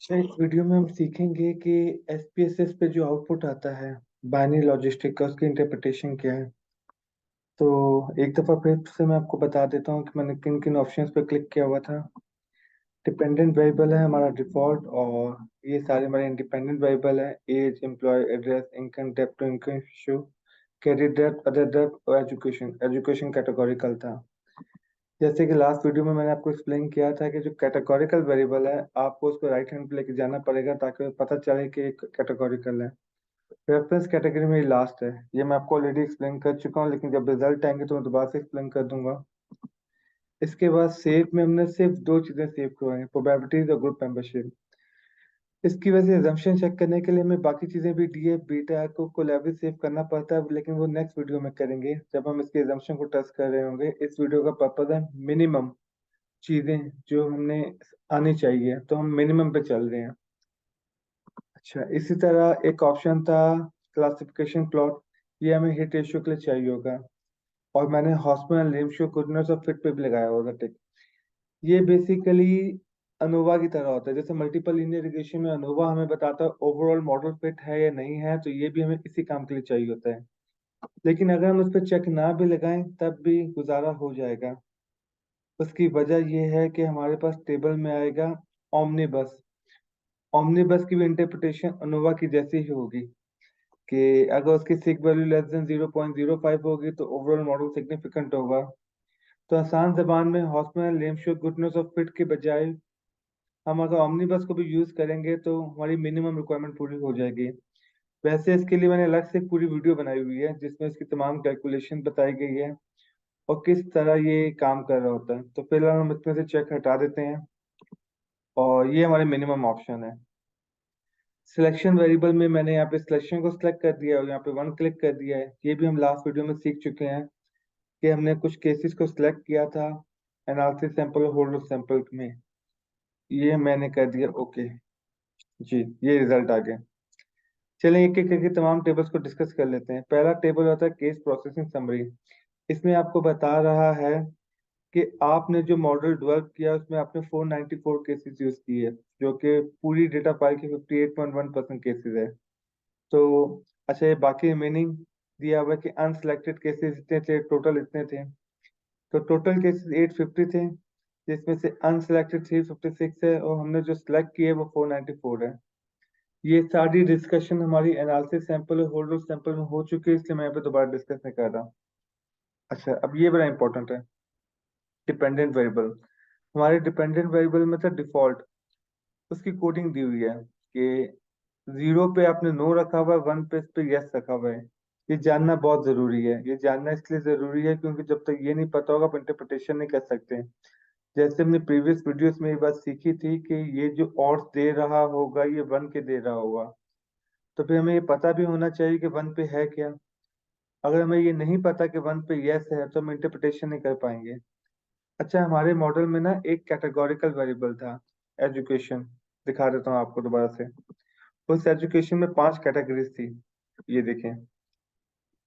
अच्छा, इस वीडियो में हम सीखेंगे कि एसपीएसएस पे जो आउटपुट आता है बाइनरी लॉजिस्टिक का उसकी इंटरप्रिटेशन क्या है। तो एक दफ़ा फिर से मैं आपको बता देता हूँ कि मैंने किन किन ऑप्शंस पे क्लिक किया हुआ था। डिपेंडेंट वेरिएबल है हमारा डिफ़ॉल्ट, और ये सारे हमारे इंडिपेंडेंट वेरिएबल है। As, employ, address, income, dept to income issue, credit dept, other डेप्ट और एजुकेशन। एजुकेशन कैटेगोरिकल था। जैसे कि लास्ट वीडियो में मैंने आपको एक्सप्लेन किया था कि जो कैटेगोरिकल वेरिएबल है आपको उसको राइट हैंड पे लेके जाना पड़ेगा ताकि पता चले कि कैटेगोरिकल है। रेफरेंस कैटेगरी मेरी लास्ट है, ये मैं आपको ऑलरेडी एक्सप्लेन कर चुका हूँ, लेकिन जब रिजल्ट आएंगे तो मैं दोबारा से एक्सप्लेन कर दूंगा। इसके बाद सेव में हमने सिर्फ दो चीजें सेव करवाई हैं, प्रोबेबिलिटीज और ग्रुप मेंबरशिप। इसकी वजह से एजम्पशन चेक करने के लिए हमें बाकी चीजें भी डी एफ बीटा को कोलैबोरेट सेव करना पड़ता है, लेकिन वो नेक्स्ट वीडियो में करेंगे जब हम इसके एजम्पशन को टेस्ट कर रहे होंगे। इस वीडियो का पर्पज है मिनिमम चीजें जो हमने आनी चाहिए, तो हम मिनिमम पे चल रहे हैं। अच्छा, इसी तरह एक ऑप्शन था क्लासिफिकेशन प्लॉट, ये हमें हिट रेशियो के लिए चाहिए होगा। और मैंने हॉस्पिटल रेशियो गुडनेस और फिट पे भी लगाया होगा टिक। ये बेसिकली अनोवा की तरह होता है, जैसे मल्टीपल लीनियर रिग्रेशन में अनोवा हमें बताता है ओवरऑल मॉडल फिट है या नहीं है, तो ये भी हमें इसी काम के लिए चाहिए होता है। लेकिन अगर हम उस पर चेक ना भी लगाएं तब भी गुजारा हो जाएगा। उसकी वजह ये है कि हमारे पास टेबल में आएगा ओमनीबस। ओमनीबस की भी इंटरप्रिटेशन अनोवा की जैसी ही होगी कि अगर उसकी सिग वैल्यू लेस देन 0.05 होगी तो ओवरऑल मॉडल सिग्निफिकेंट होगा। तो आसान जबान में हॉस्पिटल लेमशो गुडनेस ऑफ फिट के बजाय हम अगर ओमनीबस को भी यूज करेंगे तो हमारी मिनिमम रिक्वायरमेंट पूरी हो जाएगी। वैसे इसके लिए मैंने अलग से एक पूरी वीडियो बनाई हुई है जिसमें इसकी तमाम कैलकुलेशन बताई गई है और किस तरह ये काम कर रहा होता है। तो फिलहाल हम इसमें से चेक हटा देते हैं और ये हमारे मिनिमम ऑप्शन है। सिलेक्शन वेरिएबल में मैंने यहाँ पे सिलेक्शन को सिलेक्ट कर दिया और यहाँ पे वन क्लिक कर दिया है। ये भी हम लास्ट वीडियो में सीख चुके हैं कि हमने कुछ केसेस को सिलेक्ट किया था एनालिसिस सैंपल और होल्ड सैंपल में। ये मैंने कर दिया ओके जी, ये रिजल्ट आ गए। चलिए एक एक करके तमाम टेबल्स को डिस्कस कर लेते हैं। पहला टेबल होता है केस प्रोसेसिंग समरी। इसमें आपको बता रहा है कि आपने जो मॉडल डेवलप किया उसमें आपने 494 केसेस यूज किए, जो कि पूरी डेटा फाइल की 58.1% केसेस है। तो अच्छा, ये बाकी रिमेनिंग दिया हुआ है कि अनसिलेक्टेड केसेस इतने थे, टोटल इतने थे। तो टोटल केसेस 850 थे, जिसमें से अनसिलेक्टेड 356 है और हमने जो सिलेक्ट किए वो 494 है। ये सारी डिस्कशन हमारी एनालिसिस सैंपल और होल्ड सैंपल में हो चुकी है, इसलिए मैं यहाँ पे दोबारा डिस्कस नहीं कर रहा। अच्छा, अब ये बड़ा इंपॉर्टेंट है, डिपेंडेंट वेरिएबल। हमारे डिपेंडेंट वेरिएबल में था डिफॉल्ट, उसकी कोडिंग दी हुई है कि 0 पे आपने नो रखा हुआ है, 1 पे इस पे यस रखा हुआ है। ये जानना बहुत जरूरी है। ये जानना इसलिए जरूरी है क्योंकि जब तक ये नहीं पता होगा आप इंटरप्रिटेशन नहीं कर सकते। जैसे हमने प्रीवियस वीडियोस में ये बात सीखी थी कि ये जो ऑड्स दे रहा होगा ये 1 के दे रहा होगा, तो फिर हमें ये पता भी होना चाहिए कि 1 पे है क्या। अगर हमें ये नहीं पता कि 1 पे यस है तो हम इंटरप्रिटेशन नहीं कर पाएंगे। अच्छा, हमारे मॉडल में ना एक कैटेगोरिकल वेरिएबल था, एजुकेशन। दिखा देता हूँ आपको दोबारा से। उस एजुकेशन में 5 कैटेगरीज थी, ये देखें।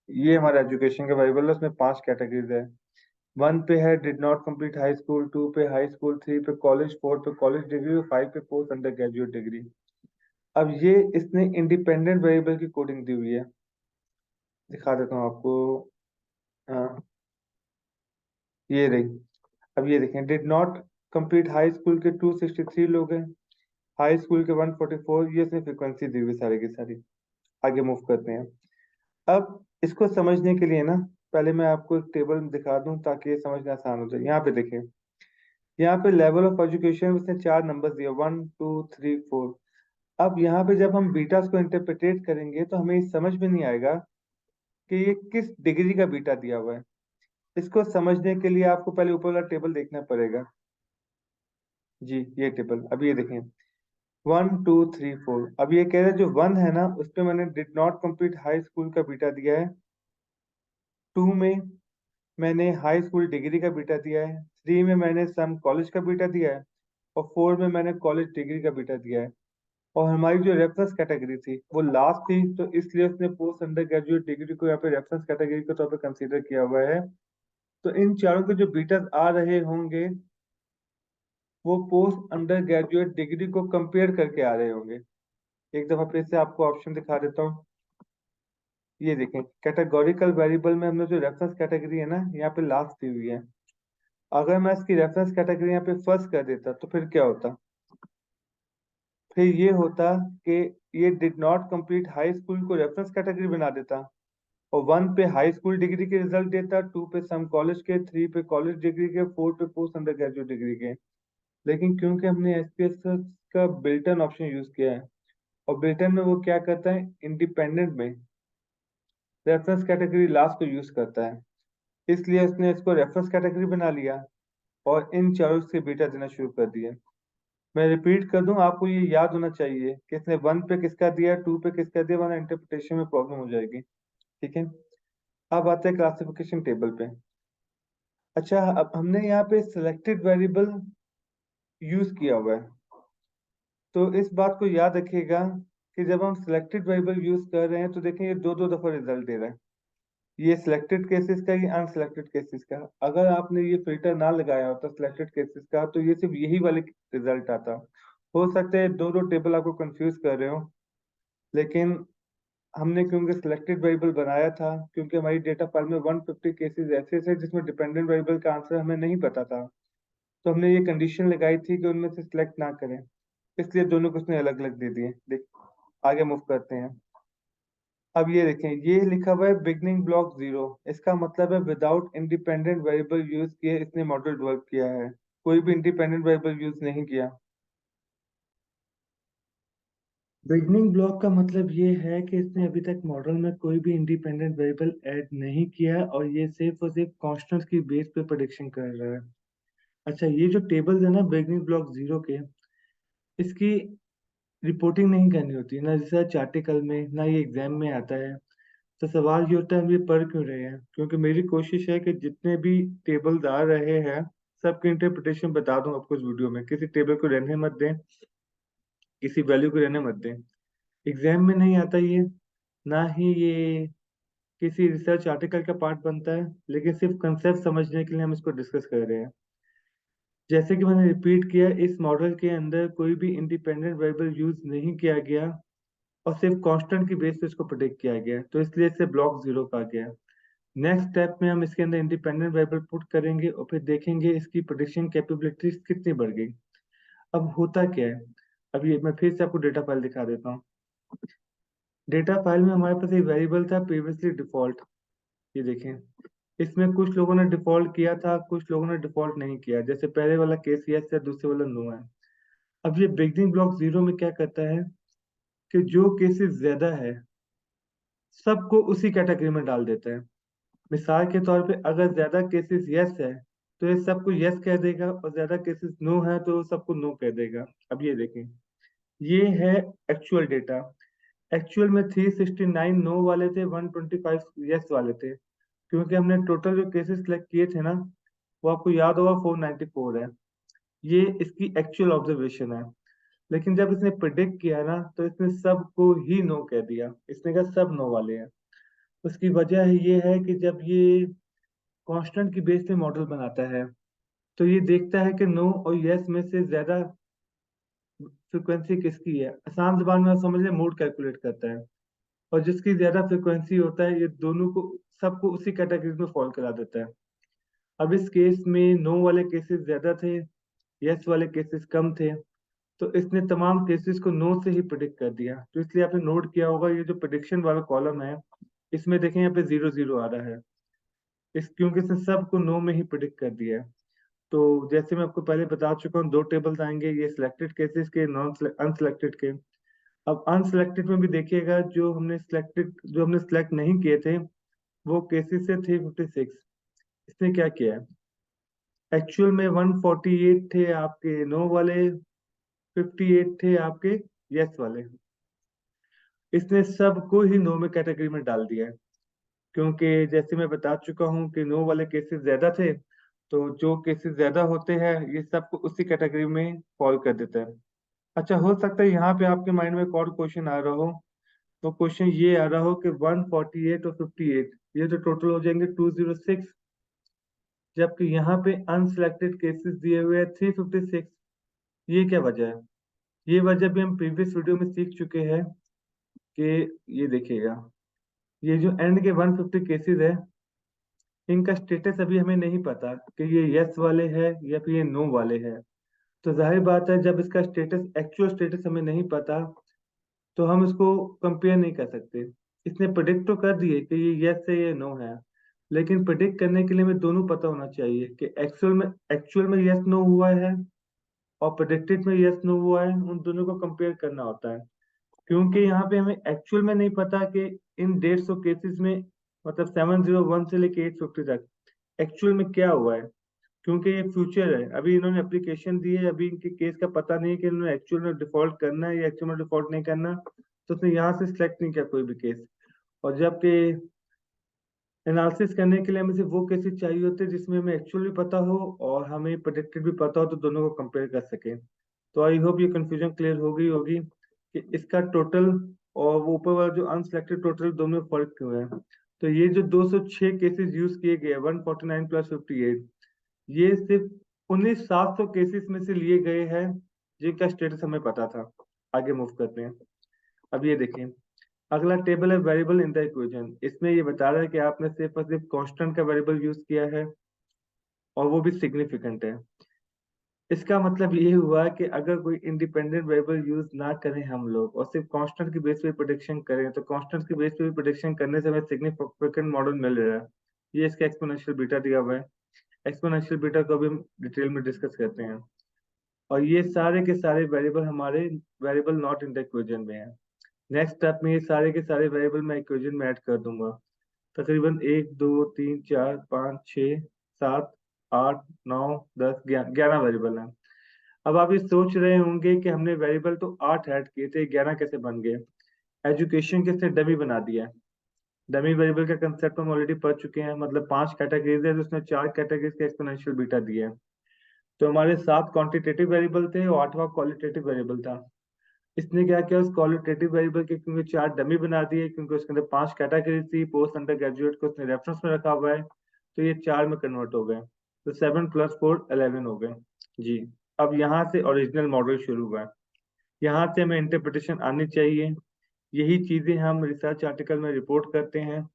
ये हमारा एजुकेशन का वेरिएबल है, उसमें 5 कैटेगरीज है। 1 पे है did not complete high school, 2 पे हाई स्कूल, 3 पे कॉलेज, 4 पे कॉलेज डिग्री और 5 पे पोस्ट अंडर ग्रेजुएट डिग्री। अब ये इसने इंडिपेंडेंट वेरिएबल की कोडिंग दी हुई है, दिखा देता हूँ आपको। हाँ, ये रही। अब ये देखें, did not complete high school के 263 लोग हैं, हाई स्कूल के 144। ये इसने फ्रिक्वेंसी दी हुई सारी की सारी। आगे मूव करते हैं। अब इसको समझने के लिए ना पहले मैं आपको एक टेबल दिखा दूं ताकि ये समझना आसान हो जाए। यहाँ पे देखें, यहाँ पे लेवल ऑफ एजुकेशन उसने 4 नंबर दिए, 1 2 3 4। अब यहाँ पे जब हम बीटास को इंटरप्रिटेट करेंगे तो हमें समझ में नहीं आएगा कि ये किस डिग्री का बीटा दिया हुआ है। इसको समझने के लिए आपको पहले ऊपर वाला टेबल देखना पड़ेगा जी। ये टेबल अब ये देखें, 1 2 3 4। अब ये कह रहे हैं जो 1 है ना उस पे मैंने did not complete high school का बीटा दिया है, 2 में मैंने हाई स्कूल डिग्री का बीटा दिया है, 3 में मैंने सम कॉलेज का बीटा दिया है और 4 में मैंने कॉलेज डिग्री का बीटा दिया है। और हमारी जो रेफरेंस कैटेगरी थी वो लास्ट थी, तो इसलिए उसने पोस्ट अंडर ग्रेजुएट डिग्री को यहाँ पे रेफरेंस कैटेगरी के तौर पे कंसीडर किया हुआ है। तो इन चारों के जो बीटास आ रहे होंगे वो पोस्ट अंडर ग्रेजुएट डिग्री को कंपेयर करके आ रहे होंगे। एक दफा फिर से आपको ऑप्शन दिखा देता हूँ। ये देखें, कैटेगोरिकल वेरिएबल में हमने जो रेफरेंस कैटेगरी है ना, यहाँ पे लास्ट दी हुई है। अगर मैं इसकी रेफरेंस कैटेगरी यहाँ पे फर्स्ट कर देता तो फिर क्या होता? फिर ये होता कि ये did not complete high school को रेफरेंस कैटेगरी बना देता, और 1 पे हाई स्कूल डिग्री के रिजल्ट देता, 2 पे सम कॉलेज के, 3 पे कॉलेज डिग्री के, 4 पे पोस्ट अंडर ग्रेजुएट डिग्री के। लेकिन क्योंकि हमने एसपीएस का बिल्टन ऑप्शन यूज किया है, और बिल्टन में वो क्या करता है, इंडिपेंडेंट में रेफरेंस कैटेगरी लास्ट को यूज करता है, इसलिए उसने इसको रेफरेंस कैटेगरी बना लिया और इन चारों से बीटा देना शुरू कर दिया। मैं रिपीट कर दूं, आपको ये याद होना चाहिए कि इसने 1 पे किसका दिया, 2 पे किसका दिया, वरना इंटरप्रिटेशन में प्रॉब्लम हो जाएगी। ठीक है, अब आते हैं क्लासिफिकेशन टेबल पे। अच्छा, अब हमने यहाँ पे सिलेक्टेड वेरिएबल यूज किया हुआ है, तो इस बात को याद रखिएगा कि जब हम सिलेक्टेड वेरिएबल यूज कर रहे हैं तो देखें ये दो दो दफा रिजल्ट दे रहा है। ये सिलेक्टेड केसेस का, ये अनसिलेक्टेड केसेस का। अगर आपने ये फिल्टर ना लगाया होता सिलेक्टेड केसेस का, तो ये सिर्फ यही वाले रिजल्ट आता। हो सकता है दो दो टेबल आपको कंफ्यूज कर रहे हो, लेकिन हमने क्योंकि सिलेक्टेड वेरिएबल बनाया था, क्योंकि हमारी डेटा फाइल में 150 केसेस ऐसे थे जिसमें डिपेंडेंट वेरिएबल का आंसर हमें नहीं पता था, तो हमने ये कंडीशन लगाई थी कि उनमें से सिलेक्ट ना करें, इसलिए दोनों को उसने अलग अलग दे दिए। देख, आगे मूव करते हैं। अब ये देखें, ये लिखा हुआ है बिगनिंग ब्लॉक 0, इसका मतलब है विदाउट इंडिपेंडेंट वेरिएबल यूज किए इसने मॉडल डेवलप किया है, कोई भी इंडिपेंडेंट वेरिएबल यूज नहीं किया। बिगनिंग ब्लॉक का मतलब ये है कि इसने अभी तक मॉडल में कोई भी इंडिपेंडेंट वेरिएबल ऐड नहीं किया है, और ये सिर्फ और सिर्फ कॉन्स्टेंट्स की बेस पे प्रेडिक्शन कर रहा है। अच्छा, ये जो टेबल्स है ना बिगनिंग ब्लॉक 0 के, इसकी रिपोर्टिंग नहीं करनी होती ना, रिसर्च आर्टिकल में ना ये एग्जाम में आता है। तो सवाल ये होता है हम ये पढ़ क्यों रहे हैं? क्योंकि मेरी कोशिश है कि जितने भी टेबल्स आ रहे हैं सबकी इंटरप्रिटेशन बता दूं आपको इस वीडियो में। किसी टेबल को रहने मत दें, किसी वैल्यू को रहने मत दें। एग्जाम में नहीं आता ये, ना ही ये किसी रिसर्च आर्टिकल का पार्ट बनता है, लेकिन सिर्फ कंसेप्ट समझने के लिए हम इसको डिस्कस कर रहे हैं। जैसे कि मैंने रिपीट किया, इस मॉडल के अंदर कोई भी इंडिपेंडेंट वेरिएबल यूज नहीं किया गया, और सिर्फ कांस्टेंट की बेस पे इसको प्रेडिक्ट किया गया, तो इसलिए इसे ब्लॉक 0 कहा गया। नेक्स्ट स्टेप में हम इसके अंदर इंडिपेंडेंट वेरिएबल पुट करेंगे और फिर देखेंगे इसकी प्रेडिक्शन कैपेबिलिटीज कितनी बढ़ गई। अब होता क्या है, अब ये मैं फिर से आपको डेटा फाइल दिखा देता हूँ। डेटा फाइल में हमारे पास एक वेरिएबल था प्रीवियसली डिफॉल्ट। ये देखें, इसमें कुछ लोगों ने डिफॉल्ट किया था, कुछ लोगों ने डिफॉल्ट नहीं किया। जैसे पहले वाला केस यस है, दूसरे वाला नो है। अब ये बिगनिंग ब्लॉक 0 में क्या करता है कि जो केसेस ज्यादा है सबको उसी कैटेगरी में डाल देता है। मिसाल के तौर पे अगर ज्यादा केसेस यस है तो ये सबको यस कह देगा, और ज्यादा केसेस नो है तो सबको नो कह देगा। अब ये देखें, ये है एक्चुअल डेटा। एक्चुअल में 369 नो वाले थे, 125 यस वाले थे, क्योंकि हमने टोटल जो केसेस सिलेक्ट किए थे ना, वो आपको याद होगा 494 है। ये इसकी एक्चुअल ऑब्जर्वेशन है। लेकिन जब इसने प्रिडिक्ट किया ना, तो इसने सबको ही नो कह दिया, इसने कहा सब नो वाले हैं। उसकी वजह ये है कि जब ये कांस्टेंट की बेस पे मॉडल बनाता है, तो ये देखता है कि नो और यस में से ज्यादा फ्रिक्वेंसी किसकी है। आसान जुबान में आप समझ लें, मूड कैलकुलेट करता है, और जिसकी ज्यादा फ्रिक्वेंसी होता है ये दोनों को, सबको उसी कैटेगरी में फॉल करा देता है। अब इस केस में नो वाले केसेस ज्यादा थे, यस वाले केसेस कम थे, तो इसने तमाम केसेस को नो से ही प्रिडिक्ट कर दिया। तो इसलिए आपने नोट किया होगा ये जो प्रिडिक्शन वाला कॉलम है, इसमें देखें यहाँ पे 0 0 आ रहा है, इस क्योंकि इसने सबको नो में ही प्रिडिक्ट कर दिया है। तो जैसे मैं आपको पहले बता चुका हूँ, दो टेबल्स आएंगे, ये सिलेक्टेड केसेस के, नॉन अनसिलेक्टेड के। अब अनसिलेक्टेड में भी देखिएगा, जो हमने सिलेक्ट नहीं किए थे वो केसेस से 356। इसने क्या किया है, एक्चुअल में 148 थे आपके नो वाले, 58 थे आपके यस वाले। इसने सबको ही नो में कैटेगरी में डाल दिया है, क्योंकि जैसे मैं बता चुका हूँ कि नो वाले केसेस ज्यादा थे, तो जो केसेस ज्यादा होते हैं ये सबको उसी कैटेगरी में फॉल कर देता है। अच्छा, हो सकता है यहाँ पे आपके माइंड में एक और क्वेश्चन आ रहा हो। तो क्वेश्चन ये आ रहा हो कि 148 और 58 ये तो टोटल हो जाएंगे 206, जबकि यहाँ पे अनसिलेक्टेड केसेस दिए हुए हैं 356। ये क्या वजह है? ये वजह भी हम प्रीवियस वीडियो में सीख चुके हैं कि ये देखिएगा, ये जो एंड के 150 केसेस है, इनका स्टेटस अभी हमें नहीं पता कि ये यस वाले हैं या फिर ये नो वाले हैं। तो जाहिर बात है, जब इसका स्टेटस, एक्चुअल स्टेटस हमें नहीं पता, तो हम इसको कंपेयर नहीं कर सकते। इसने प्रिडिक्ट तो कर दिए कि ये यस है ये नो है, लेकिन प्रिडिक्ट करने के लिए हमें दोनों पता होना चाहिए कि एक्चुअल में यस नो हुआ है और प्रेडिक्टेड में यस नो हुआ है। उन दोनों को कंपेयर करना होता है, क्योंकि यहाँ पे हमें एक्चुअल में नहीं पता कि इन 150 केसेस में, मतलब 701 से लेके 850 तक एक्चुअल में क्या हुआ है। क्योंकि ये फ्यूचर है, अभी इन्होंने एप्लीकेशन दी है, अभी इनके केस का पता नहीं है कि इन्होंने एक्चुअल में डिफॉल्ट करना है या एक्चुअल में डिफॉल्ट नहीं करना। तो उसने यहाँ से सिलेक्ट नहीं किया कोई भी केस। और जबकि एनालिसिस करने के लिए हमें सिर्फ वो केसेस चाहिए होते हैं जिसमें हमें एक्चुअली पता हो और हमें प्रेडिक्टेड भी पता हो, तो दोनों को कंपेयर कर सकें। तो आई होप ये कंफ्यूजन क्लियर हो गई होगी कि इसका टोटल और वो ऊपर वाला जो अनसिलेक्टेड टोटल, दोनों में फर्क क्यों है। तो ये जो 206 केसेस यूज किए गए, 149 प्लस 58, ये सिर्फ 19,700 केसेस में से लिए गए हैं जिनका स्टेटस हमें पता था। आगे मूव करते हैं। अब ये देखें, अगला टेबल है वेरिएबल इन द इक्वेशन। इसमें ये बता रहा है कि आपने सिर्फ और सिर्फ कांस्टेंट का वेरिएबल यूज किया है और वो भी सिग्निफिकेंट है। इसका मतलब ये हुआ कि अगर कोई इंडिपेंडेंट वेरिएबल यूज ना करें हम लोग और सिर्फ कांस्टेंट की बेस पे प्रेडिक्शन करें, तो कांस्टेंट की बेस पे भी प्रेडिक्शन करने से हमें सिग्निफिकेंट मॉडल मिल रहा है। ये इसका एक्सपोनेंशियल बीटा दिया हुआ है। एक्सपोनेंशियल बीटा को भी हम डिटेल में डिस्कस करते हैं। और ये सारे के सारे वेरिएबल हमारे variable not in the equation में है। नेक्स्ट स्टेप में ये सारे के सारे वेरिएबल मैं इक्वेशन में ऐड कर दूंगा। तकरीबन 1 2 3 4 5 6 7 8 9 10 11 वेरिएबल हैं। अब आप ये सोच रहे होंगे कि हमने वेरिएबल तो 8 ऐड किए थे, 11 कैसे बन गए। एजुकेशन के से डमी बना दिया है। डमी वेरिएबल का कंसेप्ट हम ऑलरेडी पढ़ चुके हैं, मतलब 5 कैटेगरीज है, तो उसने 4 कैटेगरीज का एक्सपोनेंशियल बीटा दिया है। तो हमारे 7 क्वांटिटेटिव वेरिएबल थे और 8वां क्वालिटेटिव वेरिएबल था। इसने क्या किया, उस क्वालिटेटिव वेरिएबल के क्योंकि 4 डमी बना दिए, क्योंकि उसके अंदर 5 कैटेगरी थी, पोस्ट अंडर ग्रेजुएट को उसने रेफरेंस में रखा हुआ है, तो ये 4 में कन्वर्ट हो गए। तो 7 + 4 11 हो गए जी। अब यहाँ से ओरिजिनल मॉडल शुरू हुआ है। यहाँ से हमें इंटरप्रिटेशन आनी चाहिए। यही चीजें हम रिसर्च आर्टिकल में रिपोर्ट करते हैं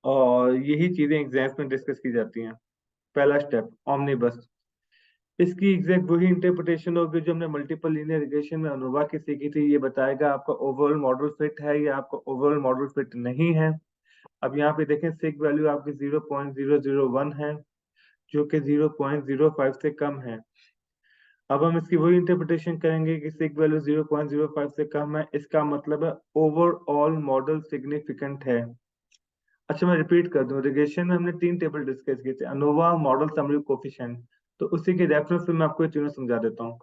और यही चीजें एग्जाम्स में डिस्कस की जाती हैं। पहला स्टेप ऑमनीबस। इसकी एग्जैक्ट वही इंटरप्रिटेशन होगी जो हमने मल्टीपल लीनियर रिग्रेशन में अनोवा की सीखी थी। ये बताएगा आपका ओवरऑल मॉडल फिट है या आपका ओवरऑल मॉडल फिट नहीं है। अब यहाँ पे देखें, सिग वैल्यू आपकी 0.001 है, जो कि 0.05 से कम है। अब हम इसकी वही इंटरप्रिटेशन करेंगे कि सिग वैल्यू 0.05 से कम है, इसका मतलब है ओवरऑल मॉडल सिग्निफिकेंट है। अच्छा, मैं रिपीट कर दूं, रिग्रेशन में हमने 3 टेबल डिस्कस किए थे, अनोवा, मॉडल समरी, कोफिशिएंट। तो उसी के रेफरेंस में मैं आपको ये तीनों समझा देता हूँ।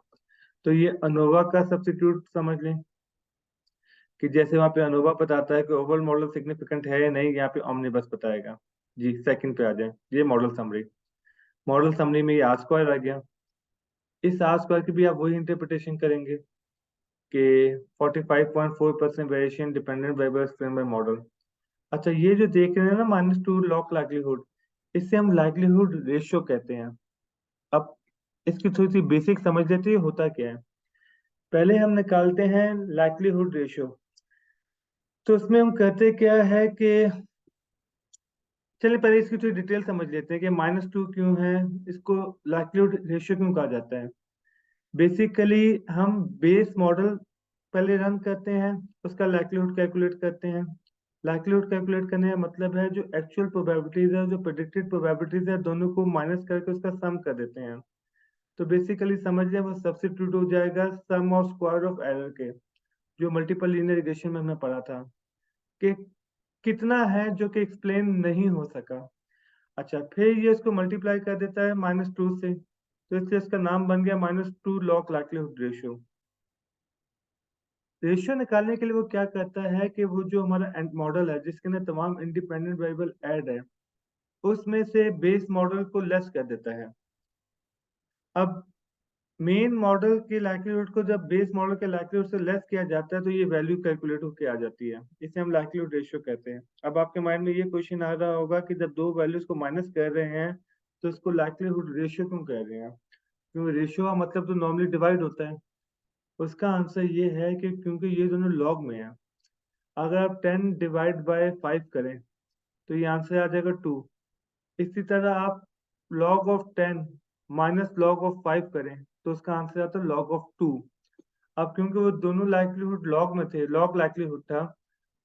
तो ये अनोवा का सब्स्टिट्यूट समझ लें कि जैसे वहां पे अनोवा बताता है कि ओवरऑल मॉडल सिग्निफिकेंट है या नहीं, यहाँ पे ओमनिबस बताएगा जी। सेकंड पे आ जाए, ये मॉडल समरी। मॉडल समरी में ये आर स्क्वायर आ गया। इस आर स्क्वायर की भी आप वही इंटरप्रिटेशन करेंगे कि 45.4% variation dependent variable explain by model. अच्छा, ये जो देख रहे हैं ना -2 लॉग लाइक्लीहुड, इससे हम लाइक्लीहुड रेशियो कहते हैं। अब इसकी थोड़ी सी बेसिक समझ लेते हैं होता क्या है। पहले हम निकालते हैं लाइक्लीहुड रेशियो। तो उसमें हम कहते क्या है कि, चलिए पहले इसकी थोड़ी डिटेल समझ लेते हैं कि -2 क्यों है, इसको लाइक्लीहुड रेशियो क्यों कहा जाता है। बेसिकली हम बेस मॉडल पहले रन करते हैं, उसका लाइक्लीहुड कैलकुलेट करते हैं। लाइक्लीहुड कैलकुलेट करने का मतलब है जो एक्चुअल प्रोबेबिलिटीज है, जो प्रेडिक्टेड प्रोबेबिलिटीज है, दोनों को माइनस करके उसका सम कर देते हैं। तो बेसिकली समझ लें वो सब्स्टिट्यूट हो जाएगा सम और स्क्वायर ऑफ एरर के, जो मल्टीपल लीनियर रिग्रेशन में हमने पढ़ा था कि कितना है जो कि एक्सप्लेन नहीं हो सका। अच्छा, फिर ये इसको मल्टीप्लाई कर देता है -2 से, तो इसलिए इसका नाम बन गया -2 लॉग लाइक्लीहुड रेशियो। रेशियो निकालने के लिए वो क्या करता है कि वो जो हमारा मॉडल है जिसके अंदर तमाम इंडिपेंडेंट वेरिएबल ऐड है, उसमें से बेस मॉडल को लेस कर देता है। अब मेन मॉडल के लाइक्लीहुड को जब बेस मॉडल के लाइक्लीहुड से लेस किया जाता है, तो ये वैल्यू कैलकुलेट होकर आ जाती है। इसे हम लाइक्लीहुड रेशियो कहते हैं। अब आपके माइंड में ये क्वेश्चन आ रहा होगा कि जब दो वैल्यूज को माइनस कर रहे हैं, तो इसको लाइक्लीहुड रेशियो क्यों कह रहे हैं। क्योंकि रेशियो का मतलब तो नॉर्मली डिवाइड होता है। उसका आंसर ये है कि क्योंकि ये दोनों लॉग में है, अगर आप 10 डिवाइड बाय 5 करें तो ये आंसर आ जाएगा 2। इसी तरह आप log of 10 minus log of 5 करें तो उसका आंसर आता है log ऑफ 2। अब क्योंकि वो दोनों लाइक्लीहुड लॉग में थे, लॉग लाइक्लीहुड था,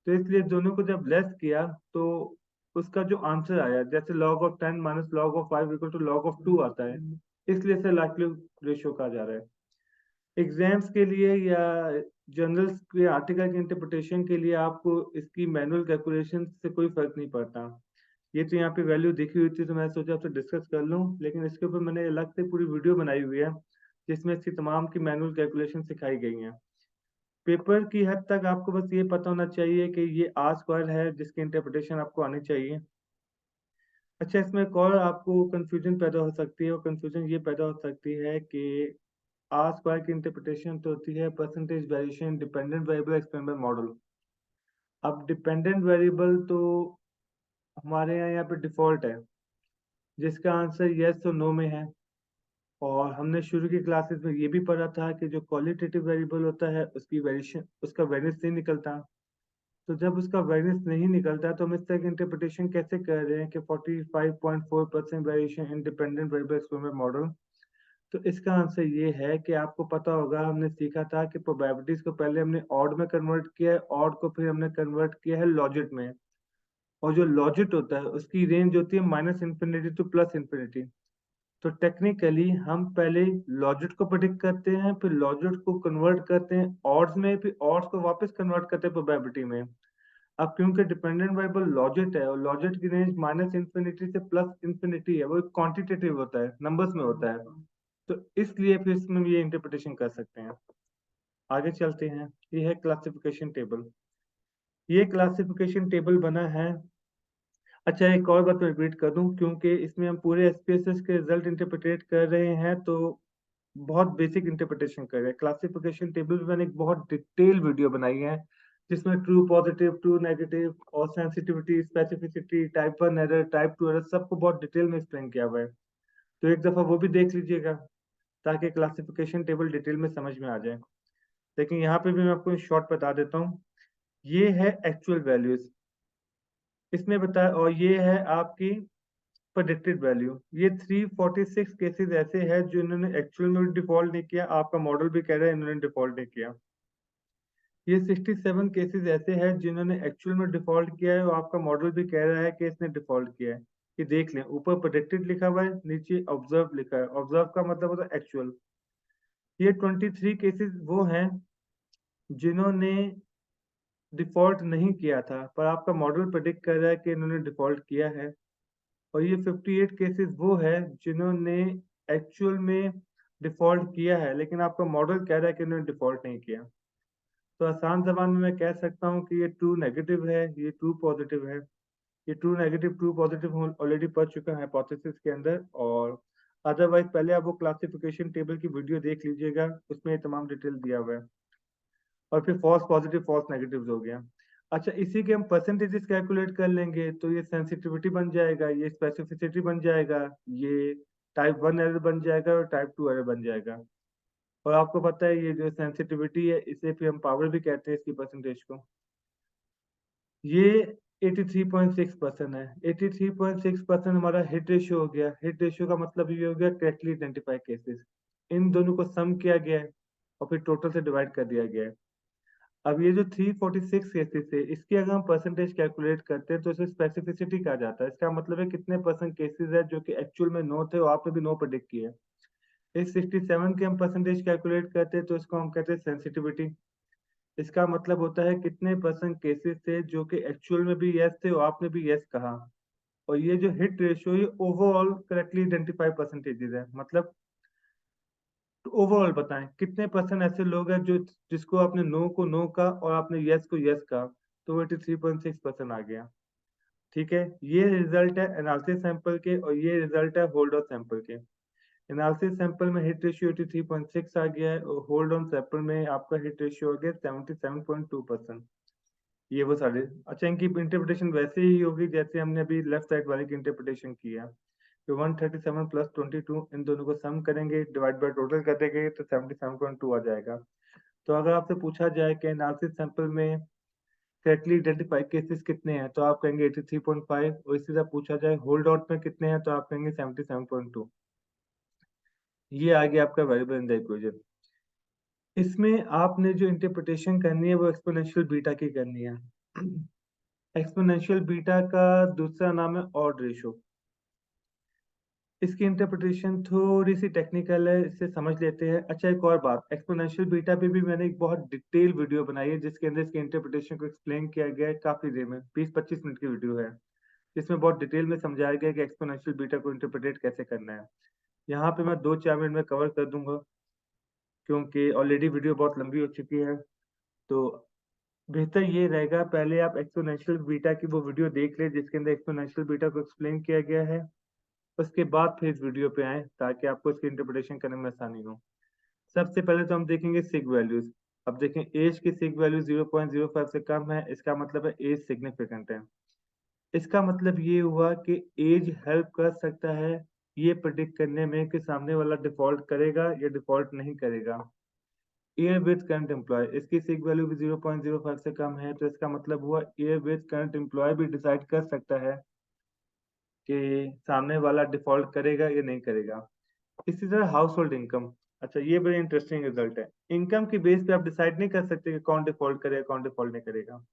तो इसलिए दोनों को जब लेस किया तो उसका जो आंसर आया, जैसे log of 10 minus log of 5 equal to log of 2 आता है, इसलिए इसे लाइक्लीहुड रेशियो कहा जा रहा है। एग्जाम्स के लिए या जर्नल्स के आर्टिकल की इंटरप्रिटेशन के लिए आपको इसकी मैनुअल कैलकुलेशन से कोई फर्क नहीं पड़ता। ये तो यहाँ पे वैल्यू दिखी हुई थी तो मैं सोचा आपसे डिस्कस कर लूँ, लेकिन इसके ऊपर मैंने अलग से पूरी वीडियो बनाई हुई है जिसमें इसकी तमाम की मैनुअल कैलकुलेशन सिखाई गई हैं। पेपर की हद तक आपको बस ये पता होना चाहिए कि ये आर स्क्वायर है जिसकी इंटरप्रिटेशन आपको आनी चाहिए। अच्छा, इसमें एक और आपको कंफ्यूजन पैदा हो सकती है, और कंफ्यूजन ये पैदा हो सकती है कि आर स्क्वायर की इंटरप्रिटेशन तो होती है percentage variation dependent variable explain by model. अब डिपेंडेंट वेरिएबल तो हमारे यहाँ पे डिफॉल्ट है, जिसका आंसर यस और नो में है। और हमने शुरू की क्लासेस में ये भी पढ़ा था कि जो क्वालिटेटिव वेरिएबल होता है उसकी वेरिएशन, उसका वेरिएंस नहीं निकलता। तो जब उसका वेरिएंस नहीं निकलता तो हम इस तरह की इंटरप्रिटेशन कैसे कर रहे हैं कि 45.4% variation independent variable experiment model. तो इसका आंसर ये है कि आपको पता होगा, हमने सीखा था कि प्रोबेबिलिटीज को पहले हमने ऑड में कन्वर्ट किया है, ऑड को फिर हमने कन्वर्ट किया है लॉजिट में। और जो लॉजिट होता है उसकी रेंज होती है minus infinity two plus infinity. तो टेक्निकली हम पहले लॉजिट को प्रेडिक्ट करते हैं, फिर लॉजिट को कन्वर्ट करते हैं ऑड्स में, फिर ऑड्स को वापस कन्वर्ट करते हैं प्रोबेबिलिटी में। अब क्योंकि डिपेंडेंट वेरिएबल लॉजिट है और लॉजिट की रेंज माइनस इन्फिनिटी से प्लस इन्फिनिटी है, वो एक क्वांटिटेटिव होता है, नंबर्स में होता है, तो इसलिए फिर इसमें हम ये इंटरप्रिटेशन कर सकते हैं। आगे चलते हैं। ये है क्लासिफिकेशन टेबल। ये क्लासिफिकेशन टेबल बना है। अच्छा, एक और बात रिपीट कर दूं, क्योंकि इसमें हम पूरे एसपीएसएस के रिजल्ट इंटरप्रेट कर रहे हैं तो बहुत बेसिक इंटरप्रिटेशन कर रहे हैं। क्लासिफिकेशन टेबल पे मैंने एक बहुत डिटेल वीडियो बनाई है जिसमें ट्रू पॉजिटिव, ट्रू नेगेटिव और sensitivity, specificity, type 1 error, type 2 error सबको बहुत डिटेल में एक्सप्लेन किया हुआ है। तो एक दफा वो भी देख लीजिएगा ताकि क्लासिफिकेशन टेबल डिटेल में समझ में आ जाए। लेकिन यहाँ पे भी मैं आपको शॉर्ट बता देता हूँ। ये है एक्चुअल वैल्यूज इसमें बता, और ये है आपकी प्रेडिक्टेड वैल्यू। ये 346 केसेस ऐसे हैं जो इन्होंने एक्चुअल में डिफॉल्ट नहीं किया, आपका मॉडल भी कह रहा है इन्होंने डिफॉल्ट नहीं किया। ये 67 केसेस ऐसे हैं जिन्होंने एक्चुअल में डिफॉल्ट किया है और आपका मॉडल भी कह रहा है कि इसने डिफॉल्ट किया है। ये देख लें, ऊपर प्रेडिक्टेड लिखा हुआ है, नीचे ऑब्जर्व लिखा है। ऑब्जर्व का मतलब होता है एक्चुअल। ये 23 केसेस वो हैं जिन्होंने डिफॉल्ट नहीं किया था पर आपका मॉडल प्रेडिक्ट कर रहा है कि इन्होंने डिफॉल्ट किया है। और ये 58 केसेस वो है जिन्होंने एक्चुअल में डिफॉल्ट किया है लेकिन आपका मॉडल कह रहा है कि इन्होंने डिफॉल्ट नहीं किया। तो आसान जबान में मैं कह सकता हूँ कि ये ट्रू नेगेटिव है, ये ट्रू पॉजिटिव है। ये true negative true positive already पढ़ चुका है हाइपोथेसिस के अंदर। और अदरवाइज पहले आप वो क्लासिफिकेशन टेबल की वीडियो देख लीजिएगा, उसमें ये तमाम डिटेल दिया हुआ है। और फिर फॉल्स पॉजिटिव फॉल्स नेगेटिव हो गया। अच्छा, इसी के हम परसेंटेजेस कैलकुलेट कर लेंगे तो ये सेंसिटिविटी बन जाएगा, ये स्पेसिफिसिटी बन जाएगा, ये टाइप 1 एरर बन जाएगा और टाइप 2 एरर बन जाएगा। और आपको पता है ये जो सेंसिटिविटी है इसे फिर हम पावर भी कहते हैं इसकी परसेंटेज को। ये 83.6% है। 83.6% हमारा हिट रेशियो हो गया। हिट रेशियो का मतलब ये हो गया करेक्टली आइडेंटिफाई केसेस। इन दोनों को सम किया गया है और फिर टोटल से डिवाइड कर दिया गया है। अब ये जो 346 केसेस है इसकी अगर हम परसेंटेज कैलकुलेट करते हैं तो इसे स्पेसिफिसिटी कहा जाता है। इसका मतलब है कितने परसेंट केसेस है जो कि एक्चुअल में नो थे और आपने भी नो प्रेडिक्ट किए। इस 67 के हम परसेंटेज कैलकुलेट करते हैं तो इसको हम कहते हैं सेंसिटिविटी। इसका मतलब होता है कितने परसेंट केसेस थे जो कि एक्चुअल में भी यस थे और आपने भी यस कहा। और ये जो हिट रेशियो ये ओवरऑल करेक्टली आइडेंटिफाई परसेंटेजेस है, मतलब ओवरऑल बताएं कितने परसेंट ऐसे लोग हैं जो जिसको आपने नो को नो का और आपने यस को यस का, तो 83.6% आ गया। ठीक है, ये रिजल्ट है एनालिसिस सैंपल के और ये रिजल्ट है होल्ड ऑन सैंपल के। एनालिसिस सैंपल में हिट रेशियो 83.6 आ गया है और होल्ड ऑन सैंपल में आपका हिट रेशियो हो गया 77.2%। ये वो सारे। अच्छा, इनकी इंटरप्रिटेशन वैसे ही होगी जैसे हमने अभी लेफ्ट साइड वाले की इंटरप्रिटेशन की है। तो 137 प्लस 22 इन दोनों को सम करेंगे, डिवाइड बाय टोटल कर देंगे तो 77.2 आ जाएगा। तो अगर आपसे पूछा जाए कि एनालिसिस सैंपल में करेक्टली आइडेंटिफाइड केसेस कितने हैं, तो आप कहेंगे 83.5, और इसी तरह पूछा जाए होल्ड आउट में कितने हैं, तो आप कहेंगे 77.2। ये आ गया आपका वेरिएबल इन द इक्वेशन। इसमें आपने जो इंटरप्रिटेशन करनी है वो एक्सपोनेंशियल बीटा की करनी है। एक्सपोनेंशियल बीटा का दूसरा नाम है ऑड रेशो। इसकी इंटरप्रिटेशन थोड़ी सी टेक्निकल है, इसे समझ लेते हैं। अच्छा, एक और बात, एक्सपोनेंशियल बीटा पे भी मैंने एक बहुत डिटेल वीडियो बनाई है जिसके अंदर इसके इंटरप्रिटेशन को एक्सप्लेन किया गया है काफी देर में, 20-25 मिनट की वीडियो है जिसमें बहुत डिटेल में समझाया गया है कि एक्सपोनेंशियल बीटा को इंटरप्रेट कैसे करना है। यहाँ पे मैं 2-4 मिनट में कवर कर दूंगा क्योंकि ऑलरेडी वीडियो बहुत लंबी हो चुकी है। तो बेहतर ये रहेगा पहले आप एक्सपोनेंशियल बीटा की वो वीडियो देख ले जिसके अंदर एक्सपोनेंशियल बीटा को एक्सप्लेन किया गया है, उसके बाद फिर इस वीडियो पे आए ताकि आपको इसकी इंटरप्रिटेशन करने में आसानी हो। सबसे पहले तो हम देखेंगे सिग वैल्यूज। अब देखें, एज की सिग वैल्यू 0.05 से कम है, इसका मतलब है एज सिग्निफिकेंट है। इसका मतलब ये हुआ कि एज हेल्प कर सकता है ये प्रिडिक्ट करने में कि सामने वाला डिफॉल्ट करेगा या डिफॉल्ट नहीं करेगा। ईयर विथ करंट एम्प्लॉय, इसकी सिग वैल्यू भी 0.05 से कम है, तो इसका मतलब हुआ ईयर विथ करंट एम्प्लॉय भी डिसाइड कर सकता है कि सामने वाला डिफॉल्ट करेगा या नहीं करेगा। इसी तरह हाउस होल्ड इनकम। अच्छा, ये बड़ी इंटरेस्टिंग रिजल्ट है। इनकम की बेस पे आप डिसाइड नहीं कर सकते कि कौन डिफॉल्ट करेगा कौन डिफॉल्ट नहीं करेगा।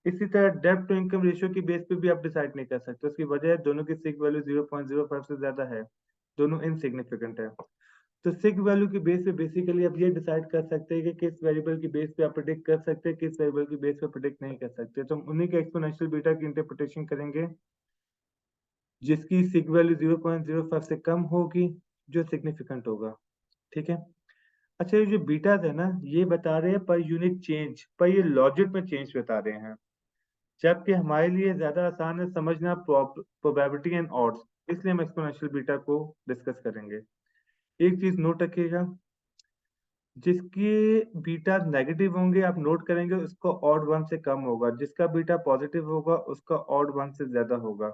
इसी तरह डेब्ट टू इनकम रेशियो की बेस पे भी आप डिसाइड नहीं कर सकते, उसकी वजह है दोनों की सिग वैल्यू 0.05 से ज्यादा है, दोनों इनसिग्निफिकेंट है। तो सिग वैल्यू की बेस पे बेसिकली आप ये डिसाइड कर सकते हैं कि किस वेरिएबल की बेस पे आप प्रेडिक्ट कर सकते हैं, किस वेरिएबल की बेस पे प्रेडिक्ट नहीं कर सकते। तो हम उन्हीं के एक्सपोनेंशियल बीटा की इंटरप्रिटेशन करेंगे जिसकी सिग वैल्यू 0.05 से कम होगी, जो सिग्निफिकेंट होगा। ठीक है। अच्छा, ये जो बीटाज है ना, ये बता रहे हैं पर यूनिट चेंज, पर ये लॉजिक में चेंज बता रहे हैं, जबकि हमारे लिए ज्यादा आसान है समझना प्रोबेबिलिटी एंड ऑड्स, इसलिए हम एक्सपोनेंशियल बीटा को डिस्कस करेंगे। एक चीज नोट रखिएगा, जिसके बीटा नेगेटिव होंगे आप नोट करेंगे उसका ऑड वन से कम होगा, जिसका बीटा पॉजिटिव होगा उसका ऑड वन से ज्यादा होगा।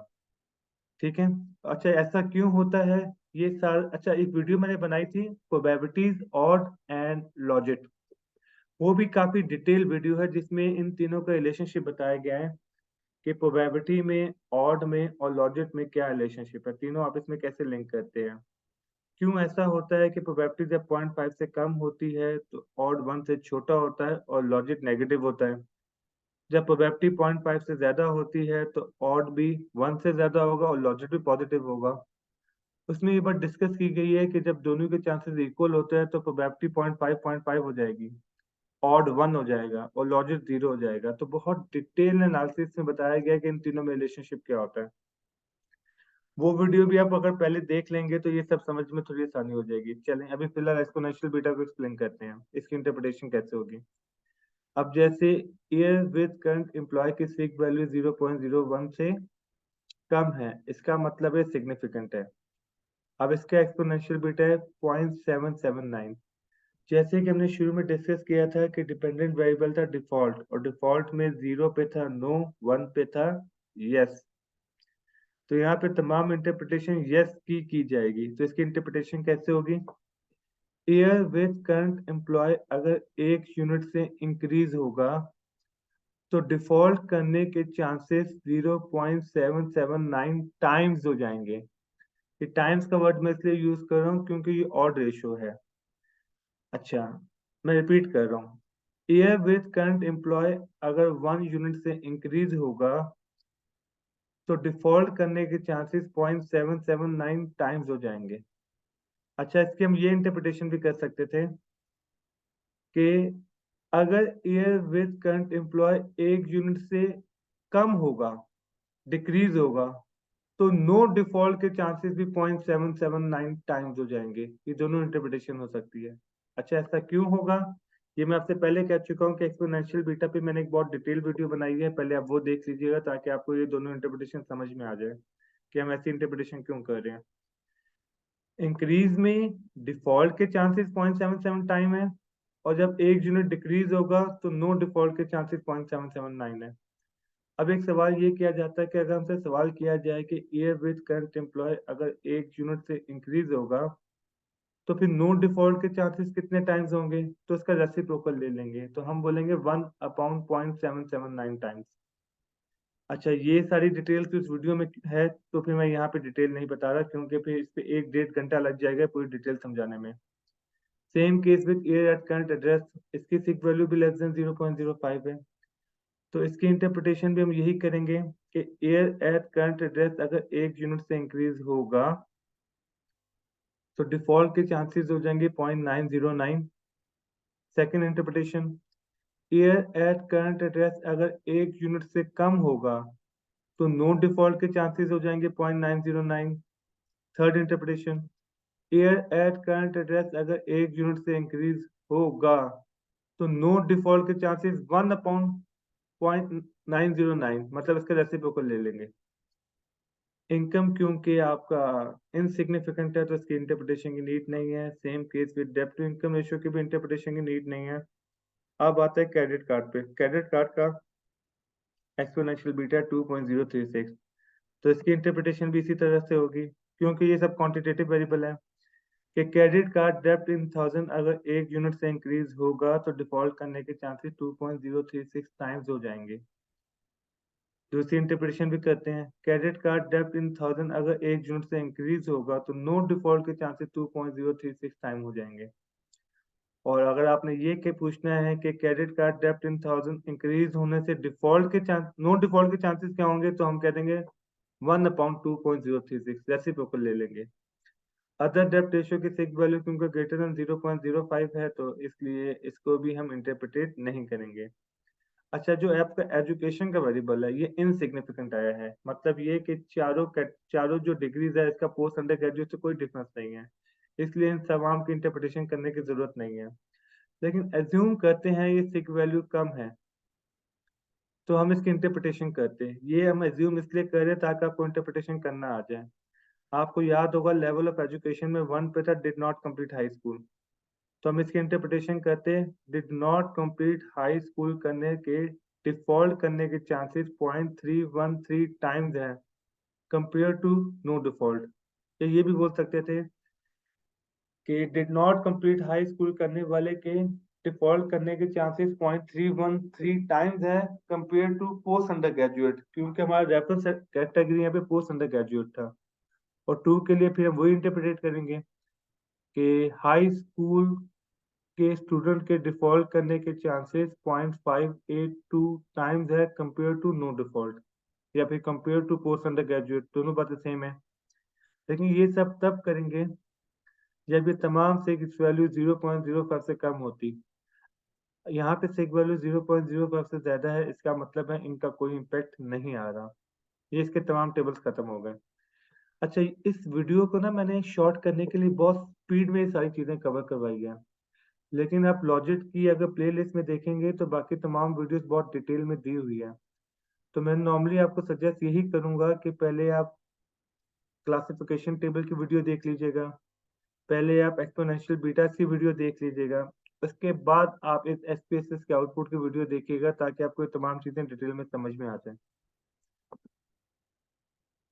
ठीक है। अच्छा, ऐसा क्यों होता है? ये सार अच्छा, एक वीडियो मैंने बनाई थी प्रोबेबिलिटीज ऑड एंड लॉजिक, वो भी काफी डिटेल वीडियो है जिसमें इन तीनों का रिलेशनशिप बताया गया है कि प्रोबेबिलिटी में, ऑड में और लॉजिक में क्या रिलेशनशिप है, तीनों आप इसमें कैसे लिंक करते हैं। क्यों ऐसा होता है कि प्रोबेबिलिटी जब 0.5 से कम होती है तो ऑड 1 से छोटा होता है और लॉजिक नेगेटिव होता है। जब प्रोबेबिलिटी 0.5 से ज्यादा होती है तो ऑड भी 1 से ज्यादा होगा और लॉजिक भी पॉजिटिव होगा। उसमें ये बात डिस्कस की गई है कि जब दोनों के चांसेस इक्वल होते हैं तो प्रोबेबिलिटी 0.5 हो जाएगी, ऑड 1 हो जाएगा और लॉजिक 0 हो जाएगा। तो बहुत डिटेल एनालिसिस में बताया गया है कि इन तीनों में रिलेशनशिप क्या होता है। वो वीडियो भी आप अगर पहले देख लेंगे तो ये सब समझ में थोड़ी आसानी हो जाएगी। चलें अभी फिलहाल एक्सपोनेंशियल बीटा को एक्सप्लेन करते हैं, इसकी इंटरप्रिटेशन कैसे होगी। अब जैसे ईयर विद करंट एम्प्लॉय की सिग वैल्यू 0.01 से कम है, इसका मतलब है सिग्निफिकेंट है। अब इसका एक्सपोनेंशियल बीटा है 0.779। जैसे कि हमने शुरू में डिस्कस किया था कि डिपेंडेंट वेरिएबल था डिफॉल्ट, और डिफॉल्ट में 0 पे था नो, 1 पे था यस। तो यहाँ पे तमाम इंटरप्रिटेशन यस की जाएगी। तो इसकी इंटरप्रिटेशन कैसे होगी? ईयर विथ करंट एम्प्लॉय अगर 1 यूनिट से इंक्रीज होगा तो डिफॉल्ट करने के चांसेस 0.779 टाइम्स हो जाएंगे। ये टाइम्स का वर्ड मैं इसलिए यूज कर रहा हूँ क्योंकि ये ऑड रेशियो है। अच्छा, मैं रिपीट कर रहा हूँ, ईयर विथ करंट एम्प्लॉय अगर 1 यूनिट से इंक्रीज होगा तो डिफॉल्ट करने के चांसेस 0.779 टाइम्स हो जाएंगे। अच्छा, इसकी हम ये इंटरप्रिटेशन भी कर सकते थे कि अगर year with current employ 1 unit से कम होगा, डिक्रीज होगा, तो नो डिफॉल्ट के चांसेस भी 0.779 टाइम्स हो जाएंगे। ये दोनों इंटरप्रिटेशन हो सकती है। अच्छा, ऐसा क्यों होगा? ये मैं आपसे पहले कह चुका हूँ कि एक्सपोनेंशियल बीटा पे मैंने एक बहुत डिटेल वीडियो बनाई है, पहले आप वो देख लीजिएगा ताकि आपको ये दोनों इंटरप्रिटेशन समझ में आ जाए कि हम ऐसी इंटरप्रिटेशन क्यों कर रहे हैं। इंक्रीज में डिफॉल्ट के चांसेस 0.77 टाइम है, और जब 1 यूनिट डिक्रीज होगा तो नो डिफॉल्ट के चांसेस 0.779 है। अब एक सवाल ये किया जाता है कि अगर हमसे सवाल किया जाए कि ईयर विथ करंट एम्प्लॉय अगर 1 यूनिट से इंक्रीज होगा तो फिर नो डिफॉल्ट के चांसेस कितने टाइम्स होंगे, तो इसका रेसिप्रोकल ले लेंगे, तो हम बोलेंगे 1/0.779 टाइम्स। अच्छा, ये सारी डिटेल्स इस वीडियो में है, तो फिर मैं यहाँ पे डिटेल नहीं बता रहा क्योंकि फिर इस पे 1 डेढ़ घंटा लग जाएगा पूरी डिटेल समझाने में। Same case with air at current address, इसकी सिक वैल्यू भी लेस देन 0.05 है, तो इसकी इंटरप्रिटेशन भी हम यही करेंगे कि एयर एट करंट एड्रेस अगर 1 यूनिट से इंक्रीज होगा तो डिफॉल्ट के चांसेस हो जाएंगे 0.909। Second interpretation, air at current address अगर 1 यूनिट से कम होगा तो नो डिफॉल्ट के चांसेस हो जाएंगे 0.909। Third interpretation, air at current address अगर 1 यूनिट से इंक्रीज होगा तो नो डिफॉल्ट के चांसेस 1/0.909, मतलब इसका रेसिप्रोकल ले लेंगे। इनकम क्योंकि आपका इनसिग्निफिकेंट है तो इसकी इंटरप्रिटेशन की नीड नहीं है। सेम केस विद डेब्ट टू इनकम रेशियो की भी इंटरप्रिटेशन की नीड नहीं है। अब आता है क्रेडिट कार्ड पे। क्रेडिट कार्ड का एक्सपोनेंशियल बीटा 2.036, तो इसकी इंटरप्रिटेशन भी इसी तरह से होगी क्योंकि ये सब क्वांटिटेटिव वेरिएबल है कि क्रेडिट कार्ड डेब्ट इन 1000 अगर 1 यूनिट से इंक्रीज होगा तो डिफॉल्ट करने के चांसेस 2.036 टाइम्स हो जाएंगे। दूसरी इंटरप्रिटेशन भी करते हैं, क्रेडिट कार्ड डेब्ट इन 1000 अगर 1 यूनिट से इंक्रीज होगा तो नो डिफॉल्ट के चांसेस 2.036 टाइम हो जाएंगे। और अगर आपने ये के पूछना है कि क्रेडिट कार्ड डेब्ट इन 1000 इंक्रीज होने से डिफॉल्ट के चांस नो डिफॉल्ट के चांसेस क्या होंगे, तो हम कह देंगे 1/2.036, रेसिप्रोकल ले लेंगे। अदर डेब्ट रेशियो की सिक वैल्यू क्योंकि ग्रेटर देन 0.05 है तो इसलिए इसको भी हम इंटरप्रिटेट नहीं करेंगे। अच्छा, जो आपका एजुकेशन का वेरिएबल है ये इनसिग्निफिकेंट आया है, मतलब ये कि चारों जो डिग्रीज है इसका पोस्ट अंडर ग्रेजुएट से कोई डिफरेंस नहीं है, इसलिए इन तमाम की इंटरप्रिटेशन करने की जरूरत नहीं है। लेकिन एज्यूम करते हैं ये सिक वैल्यू कम है तो हम इसकी इंटरप्रिटेशन करते हैं। ये हम एज्यूम इसलिए कर रहे हैं ताकि आपको इंटरप्रिटेशन करना आ जाए। आपको याद होगा लेवल ऑफ एजुकेशन में 1 पे था did not complete high school, तो हम इसकी इंटरप्रिटेशन करते हैं did not complete high school करने के डिफॉल्ट करने के चांसेस 0.313 टाइम्स है कंपेयर टू नो डिफॉल्ट। ये भी बोल सकते थे कि did not complete high school करने वाले के डिफॉल्ट करने के चांसेस 0.313 टाइम्स है compare to post undergraduate, क्योंकि हमारा रेफरेंस कैटेगरी यहाँ पे पोस्ट अंडर ग्रेजुएट था। और टू के लिए फिर हम वही इंटरप्रेट करेंगे कि हाई स्कूल के स्टूडेंट के डिफॉल्ट करने के चांसेस 0.582 टाइम्स है कंपेयर टू नो डिफॉल्ट, या फिर compare to post undergraduate, दोनों बातें सेम है। लेकिन ये सब तब करेंगे जब ये तमाम सिग्स वैल्यू 0.05 से कम होती। यहाँ पे सिग वैल्यू 0.05 से ज्यादा है, इसका मतलब है इनका कोई इम्पैक्ट नहीं आ रहा। ये इसके तमाम टेबल्स खत्म हो गए। अच्छा, इस वीडियो को ना मैंने शॉर्ट करने के लिए बहुत स्पीड में ये सारी चीजें कवर करवाई है, लेकिन आप लॉजिक की अगर प्लेलिस्ट में देखेंगे तो बाकी तमाम वीडियोस बहुत डिटेल में दी हुई है। तो मैं नॉर्मली आपको सजेस्ट यही करूंगा कि पहले आप क्लासिफिकेशन टेबल की वीडियो देख लीजिएगा, पहले आप एक्सपोनेंशियल बीटा की वीडियो देख लीजिएगा, उसके बाद आप इस एसपीएसएस के आउटपुट की वीडियो देखिएगा ताकि आपको ये तमाम चीजें डिटेल में समझ में आ जाए।